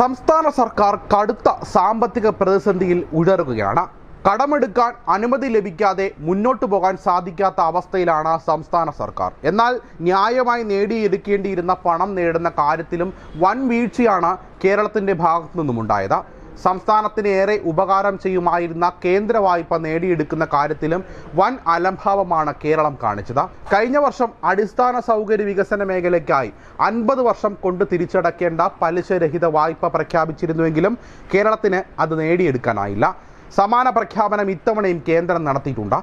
സംസ്ഥാന സർക്കാർ കടുത്ത സാമ്പത്തിക പ്രതിസന്ധിയിൽ ഉഴറുകയാണ്. കടമെടുക്കാൻ അനുമതി ലഭിക്കാതെ മുന്നോട്ടു പോകാൻ സാധിക്കാത്ത അവസ്ഥയിലാണ് സംസ്ഥാന സർക്കാർ. എന്നാൽ ന്യായമായി നേടിയെടുക്കേണ്ടിയിരുന്ന പണം നേടുന്ന കാര്യത്തിലും വൻ വീഴ്ചയാണ് കേരളത്തിന്റെ ഭാഗത്തു നിന്നുമുണ്ടായത്. സംസ്ഥാനത്തിന് ഏറെ ഉപകാരം ചെയ്യുമായിരുന്ന കേന്ദ്ര വായ്പ നേടിയെടുക്കുന്ന കാര്യത്തിലും വൻ അലംഭാവമാണ് കേരളം കാണിച്ചത്. കഴിഞ്ഞ വർഷം അടിസ്ഥാന സൗകര്യ വികസന മേഖലയ്ക്കായി 50 വർഷം കൊണ്ട് തിരിച്ചടക്കേണ്ട പലിശരഹിത വായ്പ പ്രഖ്യാപിച്ചിരുന്നുവെങ്കിലും കേരളത്തിന് അത് നേടിയെടുക്കാനായില്ല. സമാന പ്രഖ്യാപനം ഇത്തവണയും കേന്ദ്രം നടത്തിയിട്ടുണ്ട്.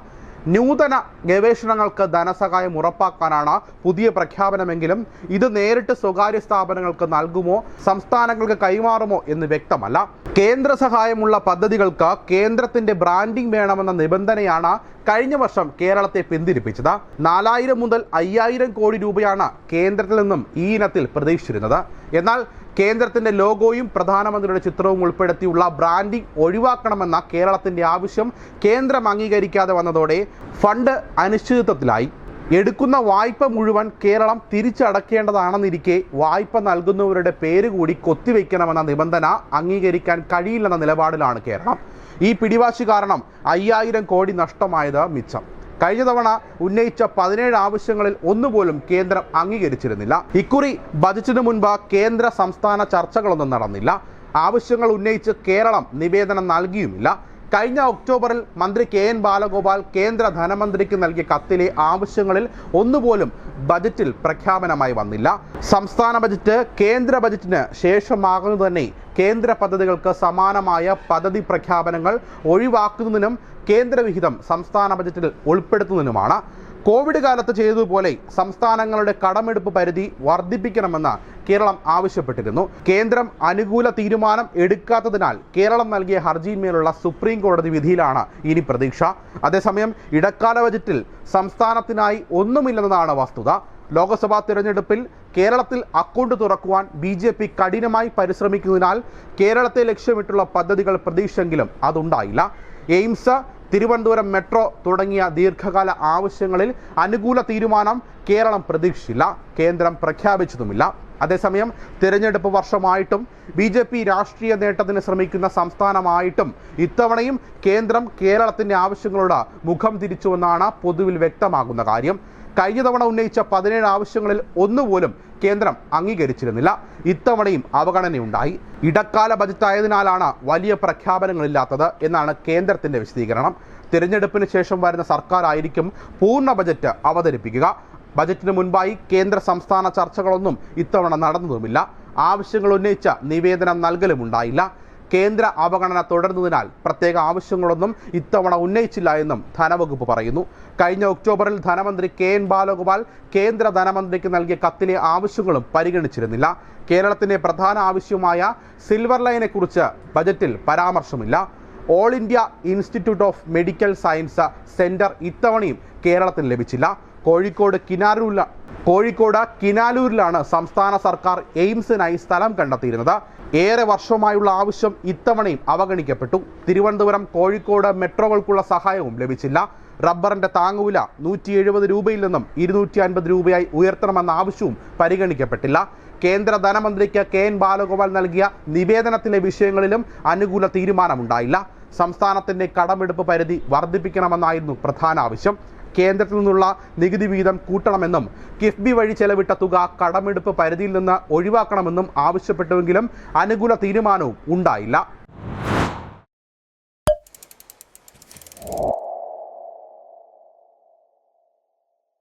നൂതന ഗവേഷണങ്ങൾക്ക് ധനസഹായം ഉറപ്പാക്കാനാണ് പുതിയ പ്രഖ്യാപനമെങ്കിലും ഇത് നേരിട്ട് സ്വകാര്യ സ്ഥാപനങ്ങൾക്ക് നൽകുമോ സംസ്ഥാനങ്ങൾക്ക് കൈമാറുമോ എന്ന് വ്യക്തമല്ല. കേന്ദ്ര സഹായമുള്ള പദ്ധതികൾക്ക് കേന്ദ്രത്തിന്റെ ബ്രാൻഡിംഗ് വേണമെന്ന നിബന്ധനയാണ് കഴിഞ്ഞ വർഷം കേരളത്തെ പിന്തിരിപ്പിച്ചത്. 4000 മുതൽ 5000 കോടി രൂപയാണ് കേന്ദ്രത്തിൽ നിന്നും ഈ ഇനത്തിൽ പ്രതീക്ഷിച്ചിരുന്നത്. എന്നാൽ കേന്ദ്രത്തിന്റെ ലോഗോയും പ്രധാനമന്ത്രിയുടെ ചിത്രവും ഉൾപ്പെടുത്തിയുള്ള ബ്രാൻഡിംഗ് ഒഴിവാക്കണമെന്ന കേരളത്തിന്റെ ആവശ്യം കേന്ദ്രം അംഗീകരിക്കാതെ വന്നതോടെ ഫണ്ട് അനിശ്ചിതത്വത്തിലായി. എടുക്കുന്ന വായ്പ മുഴുവൻ കേരളം തിരിച്ചടക്കേണ്ടതാണെന്നിരിക്കെ വായ്പ നൽകുന്നവരുടെ പേര് കൂടി കൊത്തിവെക്കണമെന്ന നിബന്ധന അംഗീകരിക്കാൻ കഴിയില്ലെന്ന നിലപാടിലാണ് കേരളം. ഈ പിടിവാശി കാരണം 5000 കോടി നഷ്ടമായത് മിച്ചം. കഴിഞ്ഞ തവണ ഉന്നയിച്ച 17 ആവശ്യങ്ങളിൽ ഒന്നുപോലും കേന്ദ്രം അംഗീകരിച്ചിരുന്നില്ല. ഇക്കുറി ബജറ്റിന് മുൻപ് കേന്ദ്ര സംസ്ഥാന ചർച്ചകളൊന്നും നടന്നില്ല. ആവശ്യങ്ങൾ ഉന്നയിച്ച് കേരളം നിവേദനം നൽകിയുമില്ല. കഴിഞ്ഞ ഒക്ടോബറിൽ മന്ത്രി കെ.എൻ. ബാലഗോപാൽ കേന്ദ്ര ധനമന്ത്രിക്ക് നൽകിയ കത്തിലെ ആവശ്യങ്ങളിൽ ഒന്നുപോലും ബജറ്റിൽ പ്രഖ്യാപനമായി വന്നില്ല. സംസ്ഥാന ബജറ്റ് കേന്ദ്ര ബജറ്റിന് ശേഷമാകുന്നത് തന്നെ കേന്ദ്ര പദ്ധതികൾക്ക് സമാനമായ പദ്ധതി പ്രഖ്യാപനങ്ങൾ ഒഴിവാക്കുന്നതിനും കേന്ദ്രവിഹിതം സംസ്ഥാന ബജറ്റിൽ ഉൾപ്പെടുത്തുന്നതിനുമാണ്. കോവിഡ് കാലത്ത് ചെയ്തതുപോലെ സംസ്ഥാനങ്ങളുടെ കടമെടുപ്പ് പരിധി വർദ്ധിപ്പിക്കണമെന്ന് കേരളം ആവശ്യപ്പെട്ടിരുന്നു. കേന്ദ്രം അനുകൂല തീരുമാനം എടുക്കാത്തതിനാൽ കേരളം നൽകിയ ഹർജിയിന്മേലുള്ള സുപ്രീം കോടതി വിധിയിലാണ് ഇനി പ്രതീക്ഷ. അതേസമയം ഇടക്കാല ബജറ്റിൽ സംസ്ഥാനത്തിനായി ഒന്നുമില്ലെന്നതാണ് വസ്തുത. ലോക്സഭാ തിരഞ്ഞെടുപ്പിൽ കേരളത്തിൽ അക്കൗണ്ട് തുറക്കുവാൻ BJP കഠിനമായി പരിശ്രമിക്കുന്നതിനാൽ കേരളത്തെ ലക്ഷ്യമിട്ടുള്ള പദ്ധതികൾ പ്രതീക്ഷയെങ്കിലും അതുണ്ടായില്ല. എയിംസ്, തിരുവനന്തപുരം മെട്രോ തുടങ്ങിയ ദീർഘകാല ആവശ്യങ്ങളിൽ അനുകൂല തീരുമാനം കേരളം പ്രതീക്ഷിച്ചില്ല. കേന്ദ്രം പ്രഖ്യാപിച്ചതുമില്ല. അതേസമയം തിരഞ്ഞെടുപ്പ് വർഷമായിട്ടും BJP രാഷ്ട്രീയ നേട്ടത്തിന് ശ്രമിക്കുന്ന സംസ്ഥാനമായിട്ടും ഇത്തവണയും കേന്ദ്രം കേരളത്തിന്റെ ആവശ്യങ്ങളോട് മുഖം തിരിച്ചുവെന്നാണ് പൊതുവിൽ വ്യക്തമാകുന്ന കാര്യം. കഴിഞ്ഞ തവണ ഉന്നയിച്ച 17 ആവശ്യങ്ങളിൽ ഒന്നുപോലും കേന്ദ്രം അംഗീകരിച്ചിരുന്നില്ല. ഇത്തവണയും അവഗണനയുണ്ടായി. ഇടക്കാല ബജറ്റായതിനാലാണ് വലിയ പ്രഖ്യാപനങ്ങളില്ലാത്തത് എന്നാണ് കേന്ദ്രത്തിന്റെ വിശദീകരണം. തിരഞ്ഞെടുപ്പിന് ശേഷം വരുന്ന സർക്കാരായിരിക്കും പൂർണ്ണ ബജറ്റ് അവതരിപ്പിക്കുക. ബജറ്റിന് മുൻപായി കേന്ദ്ര സംസ്ഥാന ചർച്ചകളൊന്നും ഇത്തവണ നടന്നതുമില്ല. ആവശ്യങ്ങൾ ഉന്നയിച്ച നിവേദനം നൽകലുമുണ്ടായില്ല. കേന്ദ്ര അവഗണന തുടർന്നതിനാൽ പ്രത്യേക ആവശ്യങ്ങളൊന്നും ഇത്തവണ ഉന്നയിച്ചില്ല എന്നും ധനവകുപ്പ് പറയുന്നു. കഴിഞ്ഞ ഒക്ടോബറിൽ ധനമന്ത്രി കെ.എൻ. ബാലഗോപാൽ കേന്ദ്ര ധനമന്ത്രിക്ക് നൽകിയ കത്തിലെ ആവശ്യങ്ങളും പരിഗണിച്ചിരുന്നില്ല. കേരളത്തിന്റെ പ്രധാന ആവശ്യമായ സിൽവർ ലൈനെ കുറിച്ച് ബജറ്റിൽ പരാമർശമില്ല. All India institute of medical science centre ഇത്തവണയും കേരളത്തിന് ലഭിച്ചില്ല. കോഴിക്കോട് കിനാലൂരിലാണ് സംസ്ഥാന സർക്കാർ എയിംസിനായി സ്ഥലം കണ്ടെത്തിയിരുന്നത്. ഏറെ വർഷമായുള്ള ആവശ്യം ഇത്തവണയും അവഗണിക്കപ്പെട്ടു. തിരുവനന്തപുരം കോഴിക്കോട് മെട്രോകൾക്കുള്ള സഹായവും ലഭിച്ചില്ല. റബ്ബറിന്റെ താങ്ങുവില 170 രൂപയിൽ നിന്നും 250 രൂപയായി ഉയർത്തണമെന്ന ആവശ്യവും പരിഗണിക്കപ്പെട്ടില്ല. കേന്ദ്ര ധനമന്ത്രിക്ക് കെ.എൻ. ബാലഗോപാൽ നൽകിയ നിവേദനത്തിലെ വിഷയങ്ങളിലും അനുകൂല തീരുമാനമുണ്ടായില്ല. സംസ്ഥാനത്തിന്റെ കടമെടുപ്പ് പരിധി വർദ്ധിപ്പിക്കണമെന്നായിരുന്നു പ്രധാന ആവശ്യം. കേന്ദ്രത്തിൽ നിന്നുള്ള നികുതി വിഹിതം കൂട്ടണമെന്നും കിഫ്ബി വഴി ചെലവിട്ട തുക കടമെടുപ്പ് പരിധിയിൽ നിന്ന് ഒഴിവാക്കണമെന്നും ആവശ്യപ്പെട്ടുവെങ്കിലും അനുകൂല തീരുമാനവും ഉണ്ടായില്ല.